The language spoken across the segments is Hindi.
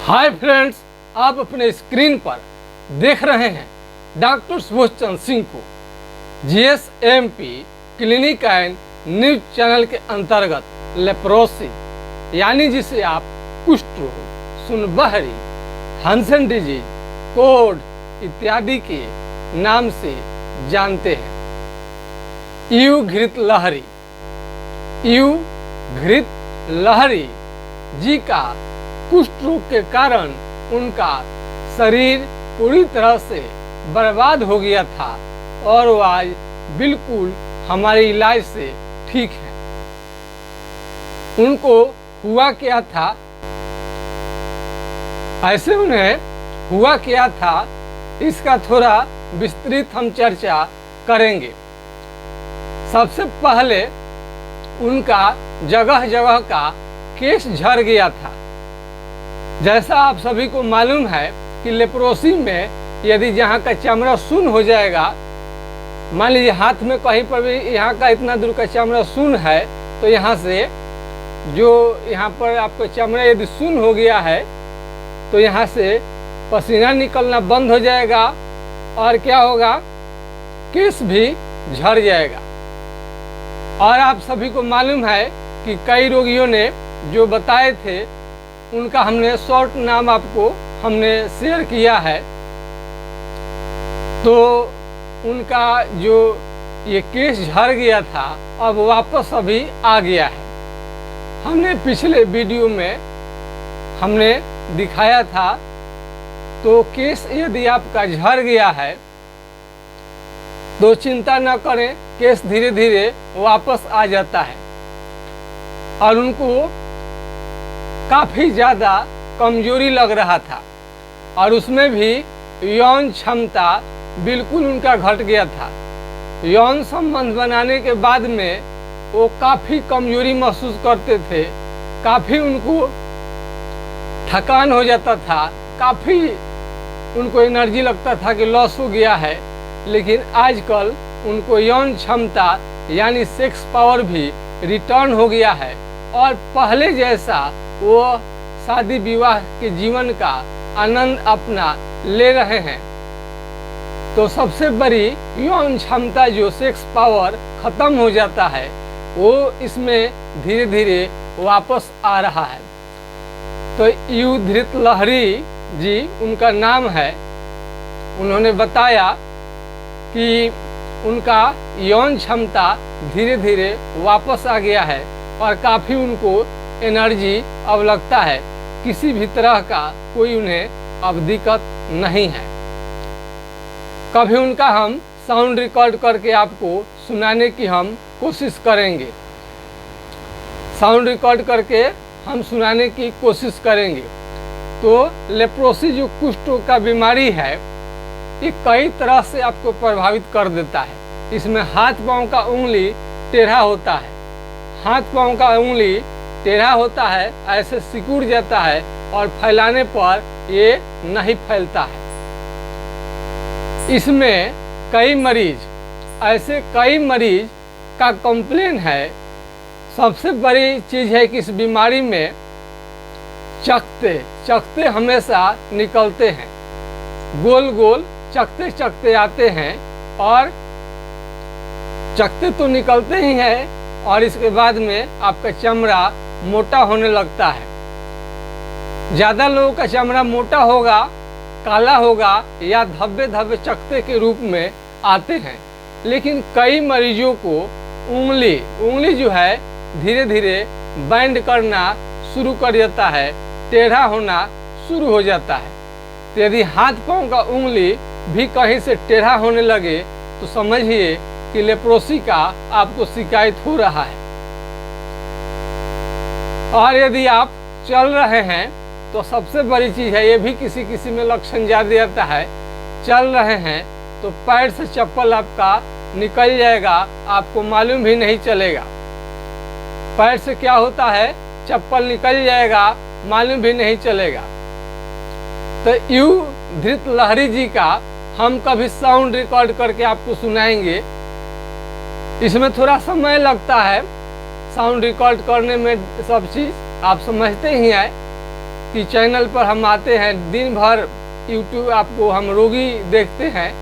हाय फ्रेंड्स, आप अपने स्क्रीन पर देख रहे हैं डॉक्टर सुबोध चंद्र सिंह को GSMP clinic and news channel के अंतर्गत लेप्रोसी यानी जिसे आप कुष्ठ रोग, सुनबहरी, हंसन डिजीज, कोढ़ इत्यादि के नाम से जानते हैं। यू घृत लहरी जी का कुष्ठ रोग के कारण उनका शरीर पूरी तरह से बर्बाद हो गया था और वो आज बिल्कुल हमारे इलाज से ठीक है। उनको हुआ क्या था, ऐसे उन्हें हुआ क्या था, इसका थोड़ा विस्तृत हम चर्चा करेंगे। सबसे पहले उनका जगह जगह का केश झड़ गया था। जैसा आप सभी को मालूम है कि लेप्रोसी में यदि जहाँ का चमड़ा सुन्न हो जाएगा, मान लीजिए हाथ में कहीं पर भी यहाँ का इतना दूर का चमड़ा सुन्न है, तो यहाँ से जो यहाँ पर आपका चमड़ा यदि सुन्न हो गया है तो यहाँ से पसीना निकलना बंद हो जाएगा और क्या होगा, केश भी झड़ जाएगा। और आप सभी को मालूम है कि कई रोगियों ने जो बताए थे उनका हमने शॉर्ट नाम आपको हमने शेयर किया है। तो उनका जो ये केश झड़ गया था अब वापस अभी आ गया है। हमने पिछले वीडियो में हमने दिखाया था। तो केश यदि आपका झड़ गया है तो चिंता न करें, केश धीरे धीरे वापस आ जाता है। और उनको काफ़ी ज़्यादा कमजोरी लग रहा था और उसमें भी यौन क्षमता बिल्कुल उनका घट गया था। यौन संबंध बनाने के बाद में वो काफ़ी कमजोरी महसूस करते थे, काफ़ी उनको थकान हो जाता था, काफ़ी उनको एनर्जी लगता था कि लॉस हो गया है। लेकिन आजकल उनको यौन क्षमता यानी सेक्स पावर भी रिटर्न हो गया है और पहले जैसा वो शादी विवाह के जीवन का आनंद अपना ले रहे हैं। तो सबसे बड़ी यौन क्षमता जो सेक्स पावर खत्म हो जाता है वो इसमें धीरे धीरे वापस आ रहा है। तो यू घृत लहरी जी उनका नाम है। उन्होंने बताया कि उनका यौन क्षमता धीरे धीरे वापस आ गया है और काफ़ी उनको एनर्जी अब लगता है, किसी भी तरह का कोई उन्हें अब दिक्कत नहीं है। कभी उनका हम साउंड रिकॉर्ड करके आपको सुनाने की हम कोशिश करेंगे। साउंड रिकॉर्ड करके हम सुनाने की कोशिश करेंगे। तो लेप्रोसी जो कुष्ठ रोग का बीमारी है ये कई तरह से आपको प्रभावित कर देता है। इसमें हाथ पांव का उंगली टेढ़ा होता है, हाथ पांव का उंगली टेढ़ा होता है, ऐसे सिकुड़ जाता है और फैलाने पर ये नहीं फैलता है। इसमें कई मरीज का कंप्लेन है। सबसे बड़ी चीज़ है कि इस बीमारी में चकते हमेशा निकलते हैं, गोल गोल चकते आते हैं और चकते तो निकलते ही हैं और इसके बाद में आपका चमड़ा मोटा होने लगता है। ज़्यादा लोगों का चमड़ा मोटा होगा, काला होगा या धब्बे धब्बे चकते के रूप में आते हैं। लेकिन कई मरीजों को उंगली जो है धीरे धीरे बैंड करना शुरू कर देता है, टेढ़ा होना शुरू हो जाता है। तो यदि हाथ पांव का उंगली भी कहीं से टेढ़ा होने लगे तो समझिए कि लेप्रोसी का आपको शिकायत हो रहा है। और यदि आप चल रहे हैं तो सबसे बड़ी चीज़ है, ये भी किसी में लक्षण ज़्यादा आता है। चल रहे हैं तो पैर से चप्पल आपका निकल जाएगा, आपको मालूम भी नहीं चलेगा। पैर से क्या होता है, चप्पल निकल जाएगा, मालूम भी नहीं चलेगा। तो यू घृत लहरी जी का हम कभी साउंड रिकॉर्ड करके आपको सुनाएंगे। इसमें थोड़ा समय लगता है साउंड रिकॉर्ड करने में, सब चीज़ आप समझते ही हैं। कि चैनल पर हम आते हैं, दिन भर यूट्यूब आपको हम रोगी देखते हैं।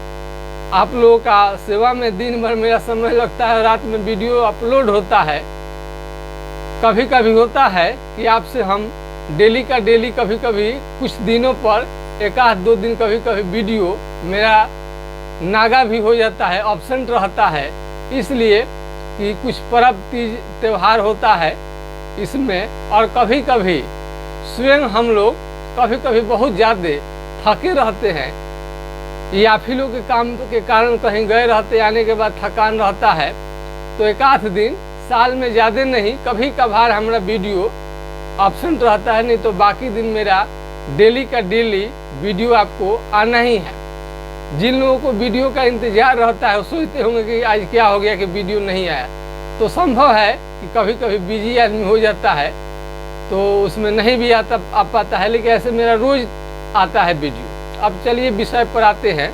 आप लोगों का सेवा में दिन भर मेरा समय लगता है, रात में वीडियो अपलोड होता है। कभी कभी होता है कि आपसे हम डेली का डेली, कभी कभी कुछ दिनों पर एक आध दो दिन कभी कभी वीडियो मेरा नागा भी हो जाता है, एब्सेंट रहता है, इसलिए कि कुछ पर्व तीज त्यौहार होता है इसमें। और कभी कभी स्वयं हम लोग कभी कभी बहुत ज़्यादा थके रहते हैं, या फिर लोग के काम के कारण कहीं गए रहते, आने के बाद थकान रहता है, तो एक आध दिन साल में ज़्यादा नहीं, कभी कभार हमारा वीडियो एब्सेंट रहता है, नहीं तो बाकी दिन मेरा डेली का डेली वीडियो आपको आना ही है। जिन लोगों को वीडियो का इंतजार रहता है वो सोचते होंगे कि आज क्या हो गया कि वीडियो नहीं आया। तो संभव है कि कभी कभी बिजी आदमी हो जाता है तो उसमें नहीं भी आ पाता है, लेकिन ऐसे मेरा रोज आता है वीडियो। अब चलिए विषय पर आते हैं।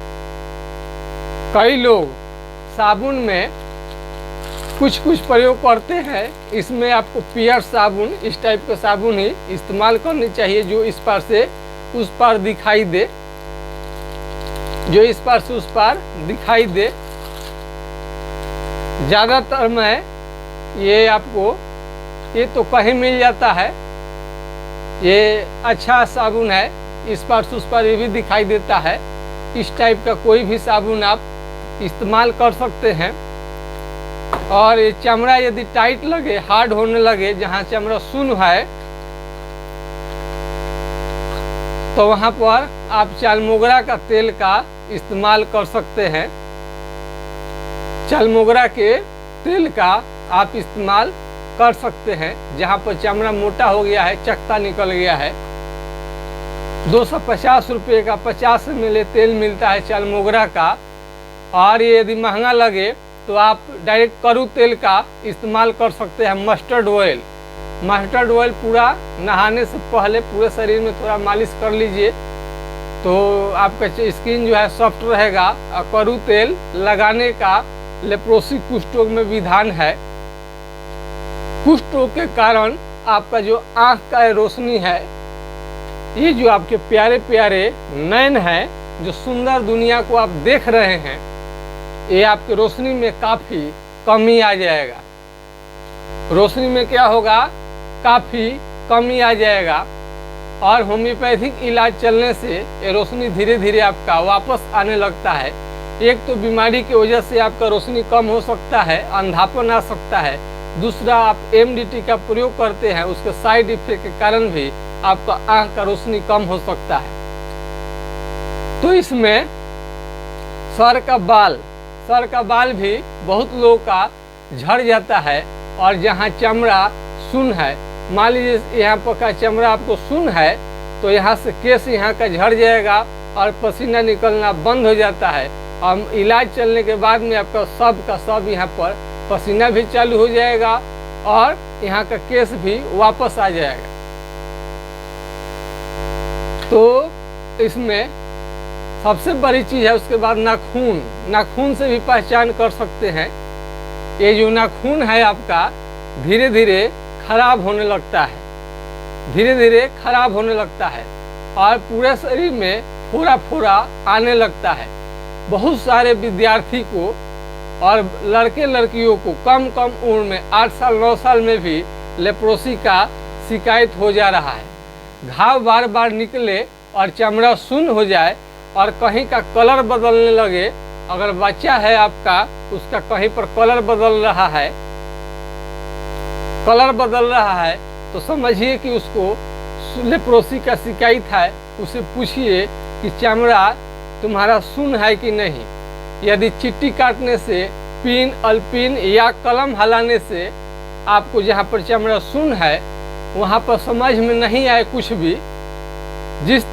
कई लोग साबुन में कुछ कुछ प्रयोग करते हैं, इसमें आपको पियर साबुन, इस टाइप का साबुन ही इस्तेमाल करनी चाहिए जो इस पार से उस पार दिखाई दे, जो इस पार से उस पार दिखाई दे। ज़्यादातर मैं ये आपको ये तो कहीं मिल जाता है, ये अच्छा साबुन है, इस पार से उस पार ये भी दिखाई देता है। इस टाइप का कोई भी साबुन आप इस्तेमाल कर सकते हैं। और ये चमड़ा यदि टाइट लगे, हार्ड होने लगे, जहाँ चमड़ा सुन्न है, तो वहाँ पर आप चालमोगरा का तेल का इस्तेमाल कर सकते हैं। चालमोगरा के तेल का आप इस्तेमाल कर सकते हैं जहाँ पर चमड़ा मोटा हो गया है, चकता निकल गया है। 250 रुपये का 50 ml तेल मिलता है चालमोगरा का। और ये यदि महंगा लगे तो आप डायरेक्ट करू तेल का इस्तेमाल कर सकते हैं। मस्टर्ड ऑयल, मस्टर्ड ऑयल पूरा नहाने से पहले पूरे शरीर में थोड़ा मालिश कर लीजिए तो आपका स्किन जो है सॉफ्ट रहेगा। और करू तेल लगाने का लेप्रोसी कुष्ठ रोग में विधान है। कुष्ठ रोग के कारण आपका जो आँख का रोशनी है, ये जो आपके प्यारे प्यारे नयन है, जो सुंदर दुनिया को आप देख रहे हैं, ये आपके रोशनी में काफ़ी कमी आ जाएगा। रोशनी में क्या होगा, काफ़ी कमी आ जाएगा। और होम्योपैथिक इलाज चलने से ये रोशनी धीरे धीरे आपका वापस आने लगता है। एक तो बीमारी की वजह से आपका रोशनी कम हो सकता है, अंधापन आ सकता है। दूसरा, आप एमडीटी का प्रयोग करते हैं, उसके साइड इफेक्ट के कारण भी आपका आँख का रोशनी कम हो सकता है। तो इसमें सर का बाल भी बहुत लोगों का झड़ जाता है। और जहाँ चमड़ा सुन्न है, मान लीजिए यहाँ पर का चमड़ा आपको सुन्न है, तो यहाँ से केस यहाँ का झड़ जाएगा और पसीना निकलना बंद हो जाता है। और इलाज चलने के बाद में आपका सब यहाँ पर पसीना भी चालू हो जाएगा और यहाँ का केस भी वापस आ जाएगा। तो इसमें सबसे बड़ी चीज़ है, उसके बाद नाखून से भी पहचान कर सकते हैं। ये जो नाखून है आपका धीरे धीरे खराब होने लगता है, धीरे धीरे खराब होने लगता है और पूरे शरीर में फोड़ा फोड़ा आने लगता है। बहुत सारे विद्यार्थी को और लड़के लड़कियों को कम उम्र में 8 साल 9 साल में भी लेप्रोसी का शिकायत हो जा रहा है। घाव बार बार निकले और चमड़ा सुन्न हो जाए और कहीं का कलर बदलने लगे। अगर बच्चा है आपका, उसका कहीं पर कलर बदल रहा है तो समझिए कि उसको लेप्रोसी का शिकायत है। उसे पूछिए कि चमड़ा तुम्हारा सुन्न है कि नहीं। यदि चिट्टी काटने से, पिन, अल्पिन या कलम हलाने से आपको जहाँ पर चमड़ा सुन्न है वहाँ पर समझ में नहीं आए कुछ भी, जिस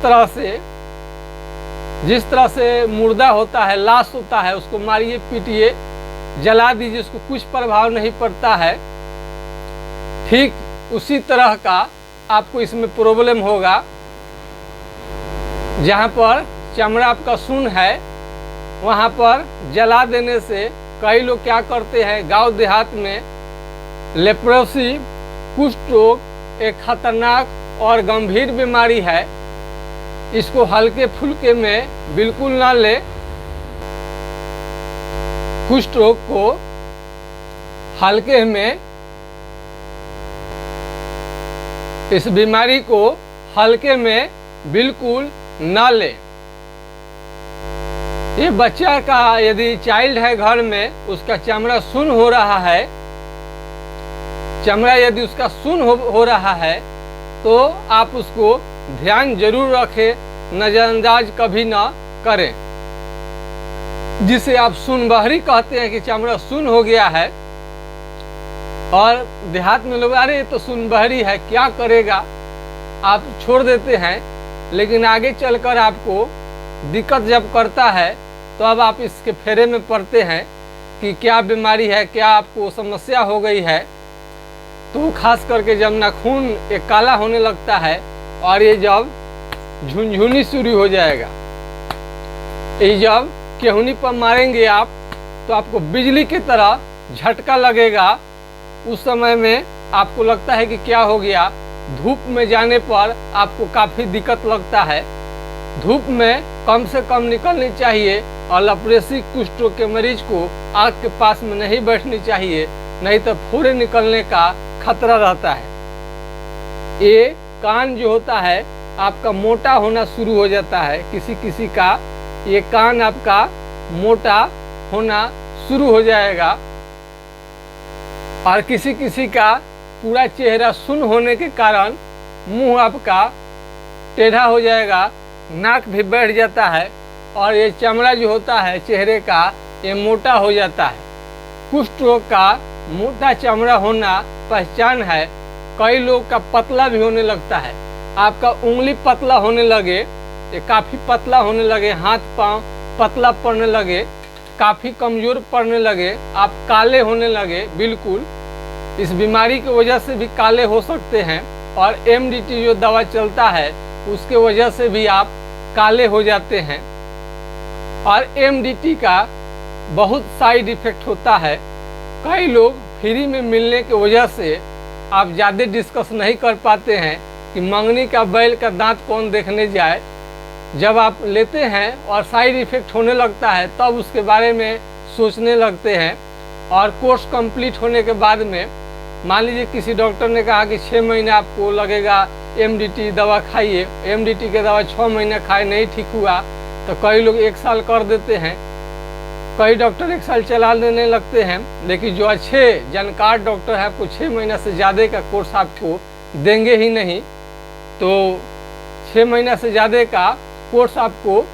तरह से मुर्दा होता है, लाश होता है, उसको मारिए, पीटिए, जला दीजिए, उसको कुछ प्रभाव नहीं पड़ता है, ठीक उसी तरह का आपको इसमें प्रॉब्लम होगा। जहाँ पर चमड़ा आपका सुन्न है वहाँ पर जला देने से कई लोग क्या करते हैं, गांव देहात में लेप्रोसी कुष्ठ रोग एक खतरनाक और गंभीर बीमारी है, इसको हल्के फुल्के में बिल्कुल ना ले। कुष्ठ रोग को हल्के में, इस बीमारी को हल्के में बिल्कुल ना ले। ये बच्चा का यदि चाइल्ड है घर में, उसका चमड़ा सुन्न हो रहा है, चमड़ा यदि उसका सुन्न हो रहा है तो आप उसको ध्यान जरूर रखें, नजरअंदाज कभी ना करें। जिसे आप सुनबहरी कहते हैं कि चमड़ा सुन्न हो गया है, और देहात में लोग अरे ये तो सुनबहरी है क्या करेगा, आप छोड़ देते हैं। लेकिन आगे चलकर आपको दिक्कत जब करता है तो अब आप इसके फेरे में पड़ते हैं कि क्या बीमारी है, क्या आपको समस्या हो गई है। तो खास करके जब नाखून एक काला होने लगता है और ये जब झुनझुनी शुरू हो जाएगा, ये जब केहूनी पर मारेंगे आप तो आपको बिजली की तरह झटका लगेगा। उस समय में आपको लगता है कि क्या हो गया। धूप में जाने पर आपको काफ़ी दिक्कत लगता है। धूप में कम से कम निकलनी चाहिए और लपरेसी कुष्ठ रोग के मरीज को आग के पास में नहीं बैठनी चाहिए, नहीं तो फोड़े निकलने का खतरा रहता है। ये कान जो होता है आपका मोटा होना शुरू हो जाता है। किसी किसी का ये कान आपका मोटा होना शुरू हो जाएगा और किसी किसी का पूरा चेहरा सुन्न होने के कारण मुंह आपका टेढ़ा हो जाएगा, नाक भी बैठ जाता है और ये चमड़ा जो होता है चेहरे का ये मोटा हो जाता है। कुष्ठ रोग का मोटा चमड़ा होना पहचान है। कई लोग का पतला भी होने लगता है। आपका उंगली पतला होने लगे, ये काफ़ी पतला होने लगे, हाथ पांव पतला पड़ने लगे, काफ़ी कमज़ोर पड़ने लगे, आप काले होने लगे बिल्कुल। इस बीमारी की वजह से भी काले हो सकते हैं और MDT जो दवा चलता है उसके वजह से भी आप काले हो जाते हैं। और MDT का बहुत साइड इफ़ेक्ट होता है। कई लोग फ्री में मिलने की वजह से आप ज़्यादा डिस्कस नहीं कर पाते हैं कि मंगनी का बैल का दांत कौन देखने जाए। जब आप लेते हैं और साइड इफ़ेक्ट होने लगता है तब उसके बारे में सोचने लगते हैं। और कोर्स कंप्लीट होने के बाद में मान लीजिए किसी डॉक्टर ने कहा कि 6 महीने आपको लगेगा MDT दवा खाइए, MDT के दवा 6 महीने खाए नहीं ठीक हुआ तो कई लोग 1 साल कर देते हैं, कई डॉक्टर 1 साल चला देने लगते हैं। लेकिन जो अच्छे जानकार डॉक्टर है आपको 6 महीना से ज़्यादा का कोर्स आपको देंगे ही नहीं। तो 6 महीना से ज़्यादा का कोर्स आपको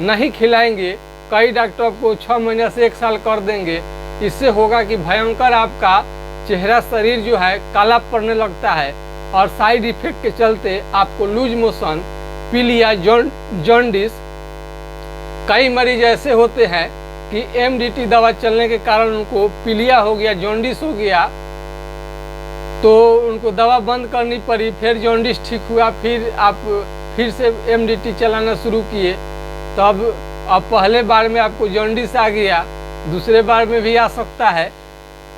नहीं खिलाएंगे। कई डॉक्टर आपको 6 महीना से 1 साल कर देंगे। इससे होगा कि भयंकर आपका चेहरा शरीर जो है काला पड़ने लगता है और साइड इफेक्ट के चलते आपको लूज मोशन, पीलिया, जॉन्डिस। कई मरीज ऐसे होते हैं कि MDT दवा चलने के कारण उनको पीलिया हो गया, जॉन्डिस हो गया, तो उनको दवा बंद करनी पड़ी। फिर जॉन्डिस ठीक हुआ, फिर आप फिर से MDT चलाना शुरू किए। तो अब पहले बार में आपको जॉन्डिस आ गया, दूसरे बार में भी आ सकता है।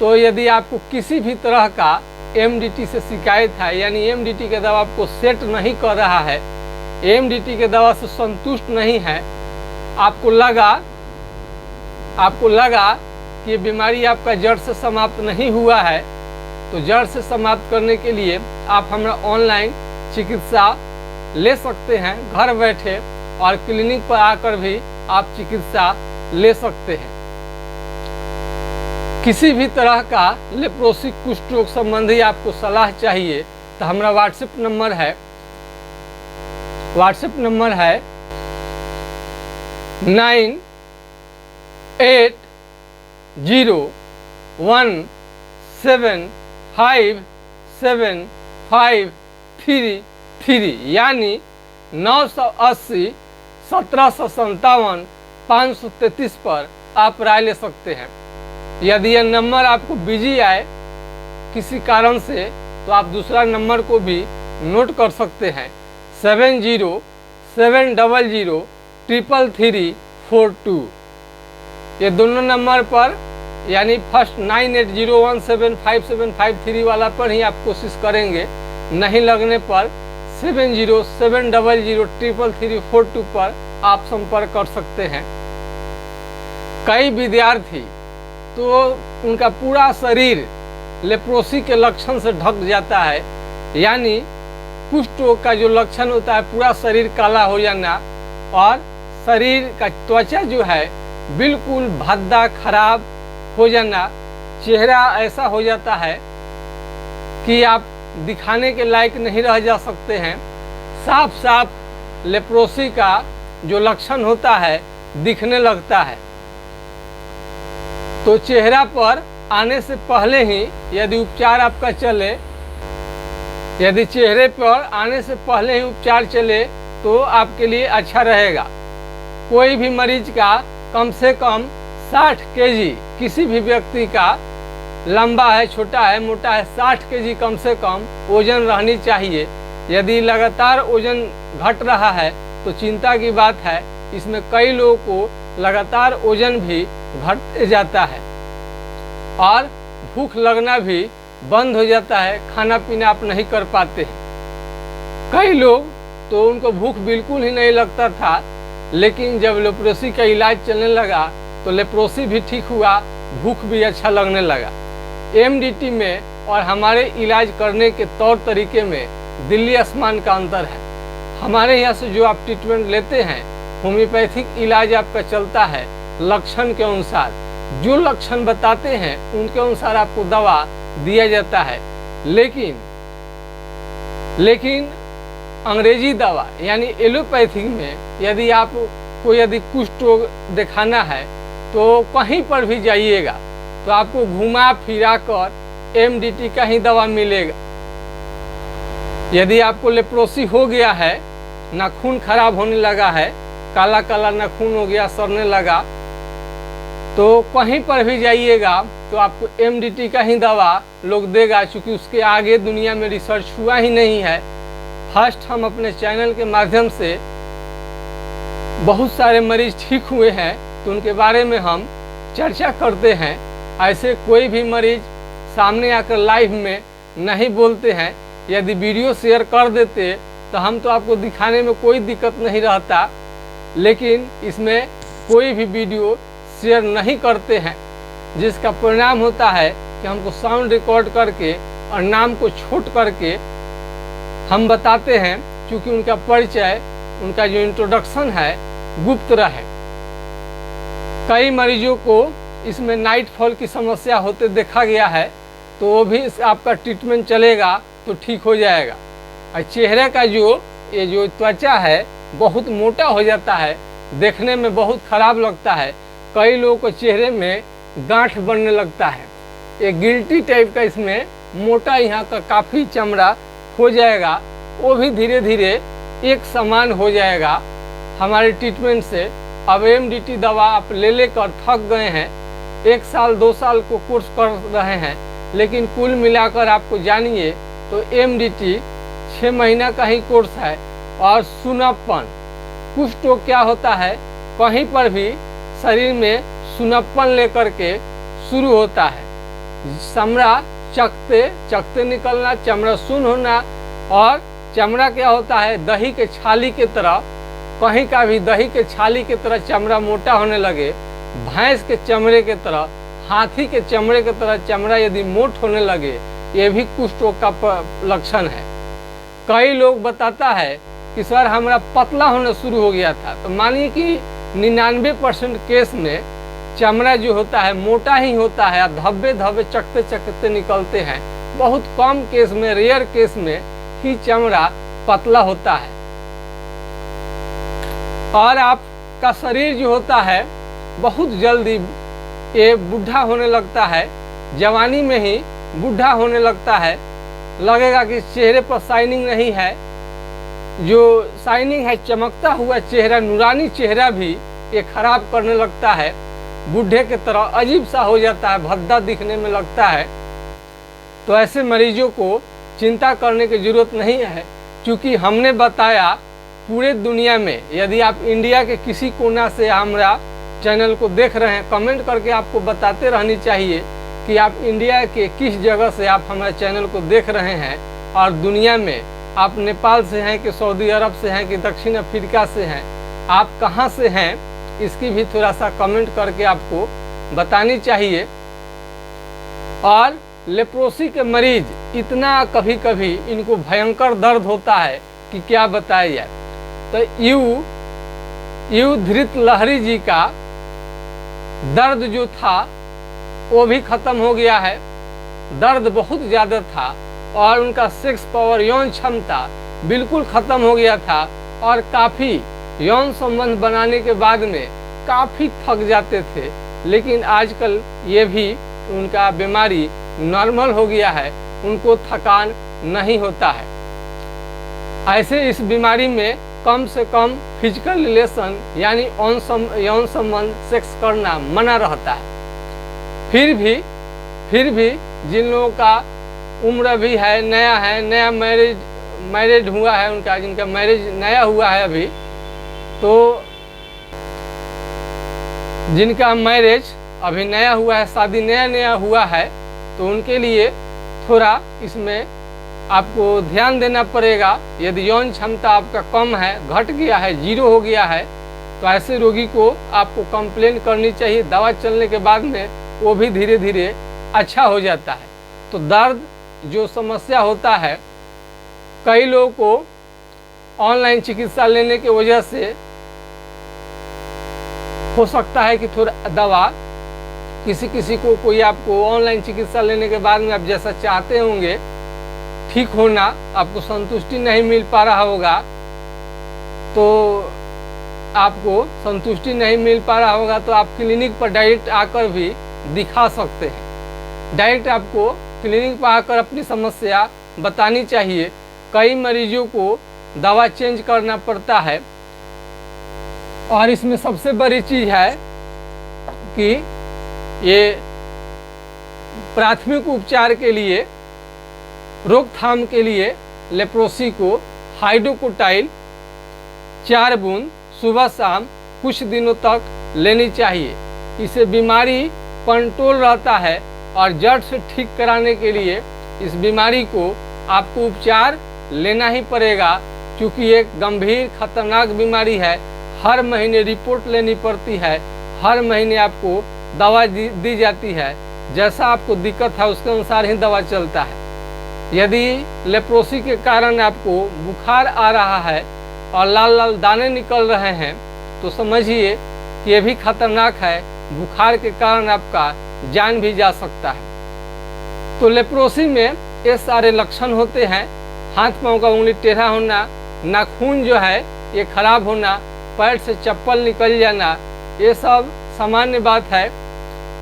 तो यदि आपको किसी भी तरह का MDT से शिकायत है, यानी MDT के दवा आपको सेट नहीं कर रहा है, MDT के दवा से संतुष्ट नहीं है, आपको लगा कि ये बीमारी आपका जड़ से समाप्त नहीं हुआ है, तो जड़ से समाप्त करने के लिए आप हमारा ऑनलाइन चिकित्सा ले सकते हैं घर बैठे, और क्लिनिक पर आकर भी आप चिकित्सा ले सकते हैं। किसी भी तरह का लेप्रोसी कुष्ठ रोग संबंधी आपको सलाह चाहिए तो हमारा व्हाट्सएप नंबर है 9801757533 यानी 980 1757 533 पर आप राय ले सकते हैं। यदि यह नंबर आपको बिजी आए किसी कारण से तो आप दूसरा नंबर को भी नोट कर सकते हैं 7070333342। ये दोनों नंबर पर यानी फर्स्ट 9801757553 वाला पर ही आप कोशिश करेंगे, नहीं लगने पर 7070333342 पर आप संपर्क कर सकते हैं। कई विद्यार्थी तो उनका पूरा शरीर लेप्रोसी के लक्षण से ढक जाता है, यानी कुष्ठ रोग का जो लक्षण होता है पूरा शरीर काला हो जाना और शरीर का त्वचा जो है बिल्कुल भद्दा खराब हो जाना, चेहरा ऐसा हो जाता है कि आप दिखाने के लायक नहीं रह जा सकते हैं। साफ साफ लेप्रोसी का जो लक्षण होता है दिखने लगता है। तो चेहरा पर आने से पहले ही यदि उपचार आपका चले, यदि चेहरे पर आने से पहले ही उपचार चले तो आपके लिए अच्छा रहेगा। कोई भी मरीज का कम से कम 60 केजी, किसी भी व्यक्ति का लंबा है, छोटा है, मोटा है, 60 केजी कम से कम वजन रहनी चाहिए। यदि लगातार वजन घट रहा है तो चिंता की बात है। इसमें कई लोगों को लगातार वजन भी घट जाता है और भूख लगना भी बंद हो जाता है, खाना पीना आप नहीं कर पाते हैं। कई लोग तो उनको भूख बिल्कुल ही नहीं लगता था, लेकिन जब लेप्रोसी का इलाज चलने लगा तो लेप्रोसी भी ठीक हुआ, भूख भी अच्छा लगने लगा। एमडीटी में और हमारे इलाज करने के तौर तरीके में दिल्ली आसमान का अंतर है। हमारे यहाँ से जो आप ट्रीटमेंट लेते हैं, होम्योपैथिक इलाज आपका चलता है लक्षण के अनुसार। जो लक्षण बताते हैं उनके अनुसार आपको दवा दिया जाता है। लेकिन अंग्रेजी दवा यानी एलोपैथिक में यदि आपको यदि कुष्ठ रोग दिखाना है तो कहीं पर भी जाइएगा तो आपको घुमा फिरा कर एमडीटी का ही दवा मिलेगा। यदि आपको लेप्रोसी हो गया है, नाखून खराब होने लगा है, काला काला नाखून हो गया, सड़ने लगा, तो कहीं पर भी जाइएगा तो आपको एमडीटी का ही दवा लोग देगा, क्योंकि उसके आगे दुनिया में रिसर्च हुआ ही नहीं है। फर्स्ट हम अपने चैनल के माध्यम से बहुत सारे मरीज ठीक हुए हैं तो उनके बारे में हम चर्चा करते हैं। ऐसे कोई भी मरीज सामने आकर लाइव में नहीं बोलते हैं। यदि वीडियो शेयर कर देते तो हम तो आपको दिखाने में कोई दिक्कत नहीं रहता, लेकिन इसमें कोई भी वीडियो शेयर नहीं करते हैं, जिसका परिणाम होता है कि हमको साउंड रिकॉर्ड करके और नाम को छोट करके हम बताते हैं, क्योंकि उनका परिचय, उनका जो इंट्रोडक्शन है गुप्त रहे। कई मरीजों को इसमें नाइट फॉल की समस्या होते देखा गया है, तो वो भी आपका ट्रीटमेंट चलेगा तो ठीक हो जाएगा। और चेहरे का ये जो त्वचा है बहुत मोटा हो जाता है, देखने में बहुत खराब लगता है। कई लोगों को चेहरे में गांठ बनने लगता है, एक गिल्टी टाइप का इसमें मोटा यहाँ का काफ़ी चमड़ा हो जाएगा, वो भी धीरे धीरे एक समान हो जाएगा हमारे ट्रीटमेंट से। अब एमडीटी दवा आप ले लेकर थक गए हैं, 1 साल 2 साल को कोर्स कर रहे हैं, लेकिन कुल मिलाकर आपको जानिए तो एमडीटी 6 महीना का ही कोर्स है। और सुनप्पन, कुष्ठ रोग क्या होता है, कहीं पर भी शरीर में सुनप्पन लेकर के शुरू होता है। चमड़ा चकते निकलना, चमड़ा सुन होना, और चमड़ा क्या होता है दही के छाली के तरह, कहीं का भी दही के छाली के तरह चमड़ा मोटा होने लगे, भैंस के चमड़े के तरह, हाथी के चमड़े के तरह चमड़ा यदि मोट होने लगे, ये भी कुष्ठ रोग का लक्षण है। कई लोग बताता है कि सर हमारा पतला होना शुरू हो गया था, तो मानिए कि 99% केस में चमड़ा जो होता है मोटा ही होता है, धब्बे धब्बे चकते निकलते हैं। बहुत कम केस में, रेयर केस में ही चमड़ा पतला होता है। और आपका शरीर जो होता है बहुत जल्दी ये बूढ़ा होने लगता है, जवानी में ही बूढ़ा होने लगता है। लगेगा कि चेहरे पर शाइनिंग नहीं है, जो शाइनिंग है, चमकता हुआ चेहरा, नूरानी चेहरा भी ये खराब करने लगता है, बूढ़े के तरह अजीब सा हो जाता है, भद्दा दिखने में लगता है। तो ऐसे मरीजों को चिंता करने की जरूरत नहीं है, क्योंकि हमने बताया पूरे दुनिया में, यदि आप इंडिया के किसी कोना से हमारा चैनल को देख रहे हैं, कमेंट करके आपको बताते रहनी चाहिए कि आप इंडिया के किस जगह से आप हमारे चैनल को देख रहे हैं, और दुनिया में आप नेपाल से हैं कि सऊदी अरब से हैं कि दक्षिण अफ्रीका से हैं, आप कहाँ से हैं, इसकी भी थोड़ा सा कमेंट करके आपको बतानी चाहिए। और लेप्रोसी के मरीज इतना कभी कभी इनको भयंकर दर्द होता है कि क्या बताया जाए। तो यू धृत लहरी जी का दर्द जो था वो भी खत्म हो गया है। दर्द बहुत ज़्यादा था और उनका सेक्स पावर, यौन क्षमता बिल्कुल खत्म हो गया था और काफ़ी यौन संबंध बनाने के बाद में काफ़ी थक जाते थे। लेकिन आजकल ये भी उनका बीमारी नॉर्मल हो गया है, उनको थकान नहीं होता है। ऐसे इस बीमारी में कम से कम फिजिकल रिलेशन यानी यौन संबंध, सेक्स करना मना रहता है। फिर भी जिन लोगों का उम्र भी है, नया मैरिज हुआ है, उनका जिनका मैरिज नया हुआ है अभी, तो जिनका मैरिज अभी नया हुआ है, शादी नया हुआ है, तो उनके लिए थोड़ा इसमें आपको ध्यान देना पड़ेगा। यदि यौन क्षमता आपका कम है, घट गया है, 0 हो गया है, तो ऐसे रोगी को आपको कंप्लेन करनी चाहिए। दवा चलने के बाद में वो भी धीरे धीरे अच्छा हो जाता है। तो दर्द जो समस्या होता है, कई लोगों को ऑनलाइन चिकित्सा लेने की वजह से हो सकता है कि थोड़ा दवा किसी को कोई आपको ऑनलाइन चिकित्सा लेने के बाद में आप जैसा चाहते होंगे ठीक होना, आपको संतुष्टि नहीं मिल पा रहा होगा, तो आपको संतुष्टि नहीं मिल पा रहा होगा तो आप क्लिनिक पर डायरेक्ट आकर भी दिखा सकते हैं। डायरेक्ट आपको क्लिनिक पर आकर अपनी समस्या बतानी चाहिए। कई मरीजों को दवा चेंज करना पड़ता है और इसमें सबसे बड़ी चीज़ है कि ये प्राथमिक उपचार के लिए, रोकथाम के लिए लेप्रोसी को हाइड्रोकोटाइल 4 बूंद सुबह शाम कुछ दिनों तक लेनी चाहिए। इससे बीमारी कंट्रोल रहता है और जड़ से ठीक कराने के लिए इस बीमारी को आपको उपचार लेना ही पड़ेगा, क्योंकि एक गंभीर खतरनाक बीमारी है। हर महीने रिपोर्ट लेनी पड़ती है, हर महीने आपको दवा दी जाती है, जैसा आपको दिक्कत है उसके अनुसार ही दवा चलता है। यदि लेप्रोसी के कारण आपको बुखार आ रहा है और लाल लाल दाने निकल रहे हैं तो समझिए कि ये भी खतरनाक है। बुखार के कारण आपका जान भी जा सकता है। तो लेप्रोसी में ये सारे लक्षण होते हैं। हाथ पांव का उंगली टेढ़ा होना, नाखून जो है ये खराब होना, पैर से चप्पल निकल जाना, ये सब सामान्य बात है।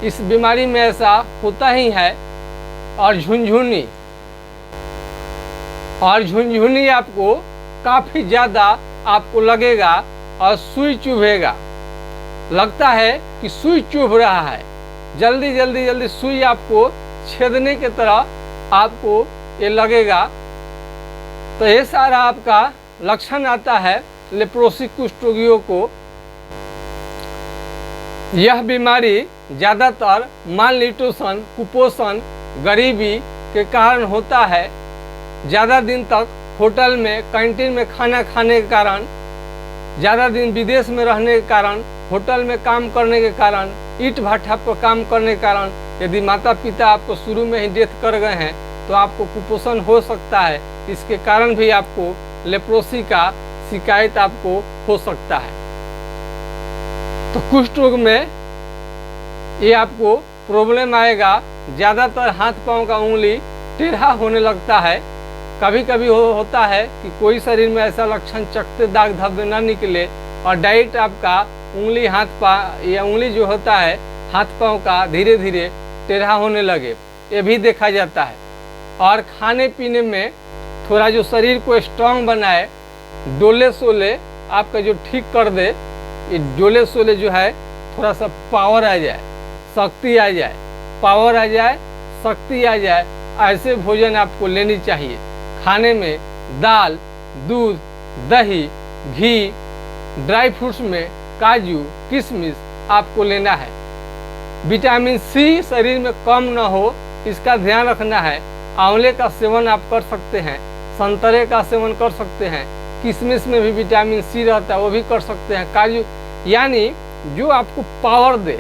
इस बीमारी में ऐसा होता ही है। और झुनझुनी आपको काफ़ी ज़्यादा आपको लगेगा और सुई चुभेगा। लगता है कि सुई चुभ रहा है, जल्दी सुई आपको छेदने की तरह आपको ये लगेगा। तो ये सारा आपका लक्षण आता है लेप्रोसी कुष्ठ रोगियों को। यह बीमारी ज़्यादातर मालन्यूट्रिशन, कुपोषण, गरीबी के कारण होता है। ज़्यादा दिन तक होटल में, कैंटीन में खाना खाने के कारण, ज़्यादा दिन विदेश में रहने के कारण, होटल में काम करने के कारण, ईंट भट्ठा पर काम करने के कारण, यदि माता पिता आपको शुरू में ही डेथ कर गए हैं तो आपको कुपोषण हो सकता है। इसके कारण भी आपको लेप्रोसी का शिकायत आपको हो सकता है। तो कुष्ठ रोग में ये आपको प्रॉब्लम आएगा। ज़्यादातर हाथ पांव का उंगली टेढ़ा होने लगता है। कभी कभी होता है कि कोई शरीर में ऐसा लक्षण, चकते दाग धब्बे न निकले और डायरेक्ट आपका उंगली या उंगली जो होता है हाथ पांव का धीरे धीरे टेढ़ा होने लगे, ये भी देखा जाता है। और खाने पीने में थोड़ा जो शरीर को स्ट्रांग बनाए, डोले सोले आपका जो ठीक कर दे, ये डोले सोले जो है थोड़ा सा पावर आ जाए, शक्ति आ जाए, पावर आ जाए, शक्ति आ जाए, ऐसे भोजन आपको लेनी चाहिए। खाने में दाल, दूध, दही, घी, ड्राई फ्रूट्स में काजू, किशमिश आपको लेना है। विटामिन सी शरीर में कम न हो इसका ध्यान रखना है। आंवले का सेवन आप कर सकते हैं। संतरे का सेवन कर सकते हैं, किशमिश में भी विटामिन सी रहता है, वो भी कर सकते हैं। काजू, यानी जो आपको पावर दे,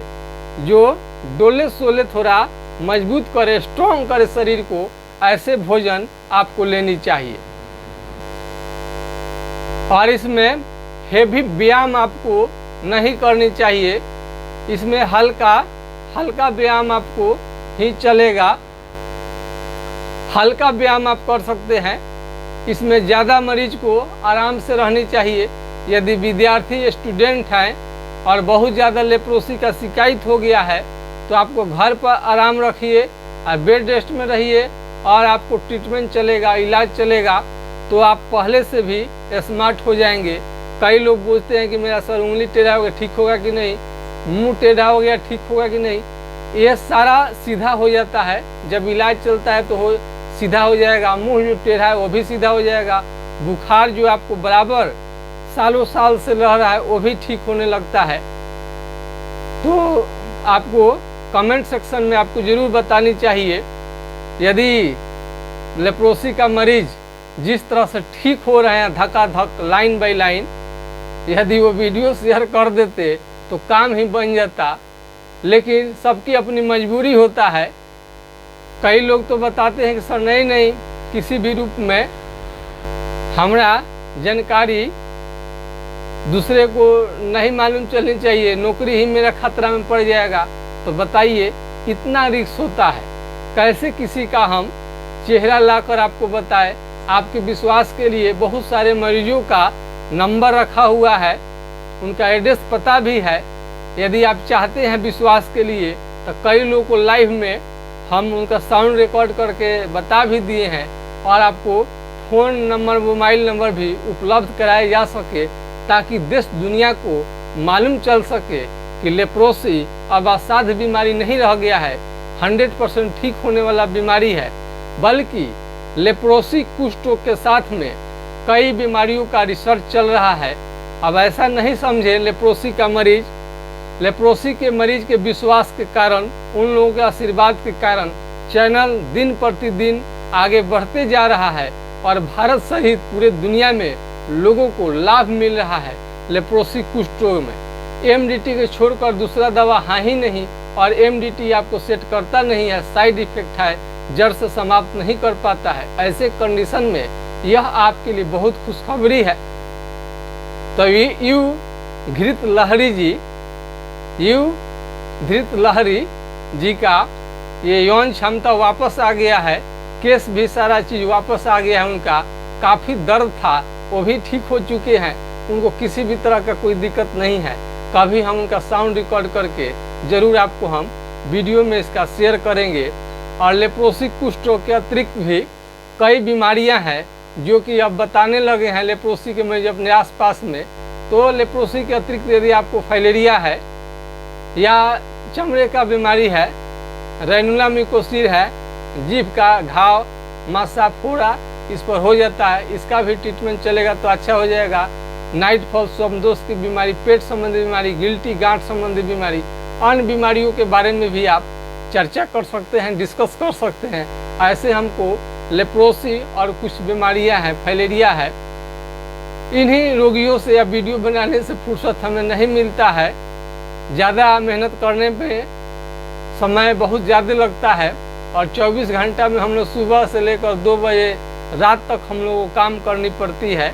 जो डोले सोले थोड़ा मजबूत करे, स्ट्रॉन्ग करे शरीर को, ऐसे भोजन आपको लेनी चाहिए। और इसमें हेवी व्यायाम आपको नहीं करनी चाहिए, इसमें हल्का व्यायाम आपको ही चलेगा। हल्का व्यायाम आप कर सकते हैं, इसमें ज़्यादा मरीज को आराम से रहनी चाहिए। यदि विद्यार्थी स्टूडेंट हैं और बहुत ज़्यादा लेप्रोसी का शिकायत हो गया है तो आपको घर पर आराम रखिए और बेड रेस्ट में रहिए और आपको ट्रीटमेंट चलेगा, इलाज चलेगा, तो आप पहले से भी स्मार्ट हो जाएंगे। कई लोग पूछते हैं कि मेरा सर उंगली टेढ़ा हो गया, ठीक होगा कि नहीं, मुंह टेढ़ा हो गया, ठीक होगा कि नहीं। ये सारा सीधा हो जाता है, जब इलाज चलता है तो सीधा हो जाएगा। मुंह जो टेढ़ा है वो भी सीधा हो जाएगा। बुखार जो आपको बराबर सालों साल से रह रहा है वो भी ठीक होने लगता है। तो आपको कमेंट सेक्शन में आपको ज़रूर बतानी चाहिए, यदि लेप्रोसी का मरीज जिस तरह से ठीक हो रहे हैं धक्का-धक, लाइन बाय लाइन, यदि वो वीडियो शेयर कर देते तो काम ही बन जाता। लेकिन सबकी अपनी मजबूरी होता है। कई लोग तो बताते हैं कि सर नहीं, किसी भी रूप में हमारा जानकारी दूसरे को नहीं मालूम चलनी चाहिए, नौकरी ही मेरा खतरा में पड़ जाएगा। तो बताइए, इतना रिस्क होता है, कैसे किसी का हम चेहरा लाकर आपको बताएं। आपके विश्वास के लिए बहुत सारे मरीजों का नंबर रखा हुआ है, उनका एड्रेस पता भी है। यदि आप चाहते हैं विश्वास के लिए तो कई लोगों को लाइव में हम उनका साउंड रिकॉर्ड करके बता भी दिए हैं और आपको फ़ोन नंबर, मोबाइल नंबर भी उपलब्ध कराया जा सके, ताकि देश दुनिया को मालूम चल सके कि लेप्रोसी अब असाध्य बीमारी नहीं रह गया है, 100% ठीक होने वाला बीमारी है। बल्कि लेप्रोसी कुष्ठ रोग के साथ में कई बीमारियों का रिसर्च चल रहा है। अब ऐसा नहीं समझे लेप्रोसी के मरीज के विश्वास के कारण, उन लोगों के आशीर्वाद के कारण चैनल दिन प्रतिदिन आगे बढ़ते जा रहा है और भारत सहित पूरे दुनिया में लोगों को लाभ मिल रहा है लेप्रोसी कुष्ठ रोग में। एमडीटी को छोड़कर दूसरा दवा है ही नहीं और एमडीटी आपको सेट करता नहीं है, साइड इफेक्ट है, जड़ से समाप्त नहीं कर पाता है। ऐसे कंडीशन में यह आपके लिए बहुत खुशखबरी है। तो यू घृत लहरी जी का ये यौन क्षमता वापस आ गया है, केस भी सारा चीज वापस आ गया है। उनका काफ़ी दर्द था, वो भी ठीक हो चुके हैं, उनको किसी भी तरह का कोई दिक्कत नहीं है। कभी हम उनका साउंड रिकॉर्ड करके ज़रूर आपको हम वीडियो में इसका शेयर करेंगे। और लेप्रोसी कुष्ठ रोग के अतिरिक्त भी कई बीमारियां हैं जो कि अब बताने लगे हैं लेप्रोसी के मरीज अपने आसपास में। तो लेप्रोसी के अतिरिक्त यदि आपको फाइलेरिया है या चमड़े का बीमारी है, रेनुला म्यूकोसिस है, जीभ का घाव, मासा फोड़ा इस पर हो जाता है, इसका भी ट्रीटमेंट चलेगा तो अच्छा हो जाएगा। नाइट फॉल, स्वप्नदोष की बीमारी, पेट संबंधी बीमारी, गिल्टी गांठ संबंधी बीमारी, अन्य बीमारियों के बारे में भी आप चर्चा कर सकते हैं, डिस्कस कर सकते हैं। ऐसे हमको लेप्रोसी और कुछ बीमारियां हैं, फाइलेरिया है, इन्हीं रोगियों से या वीडियो बनाने से फुर्सत हमें नहीं मिलता है। ज़्यादा मेहनत करने पे समय बहुत ज़्यादा लगता है और 24 घंटा में हम लोग सुबह से लेकर 2 बजे रात तक हम लोगों को काम करनी पड़ती है।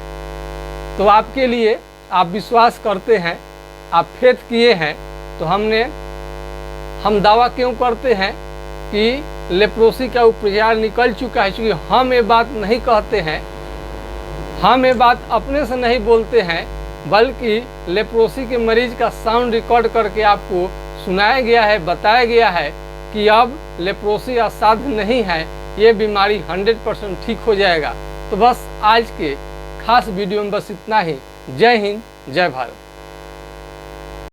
तो आपके लिए, आप विश्वास करते हैं, आप फेथ किए हैं, तो हम दावा क्यों करते हैं कि लेप्रोसी का उपचार निकल चुका है। क्योंकि हम ये बात नहीं कहते हैं, हम ये बात अपने से नहीं बोलते हैं, बल्कि लेप्रोसी के मरीज का साउंड रिकॉर्ड करके आपको सुनाया गया है, बताया गया है कि अब लेप्रोसी असाध्य नहीं है, ये बीमारी 100% ठीक हो जाएगा। तो बस आज के खास वीडियो में बस इतना ही। जय हिंद, जय भारत।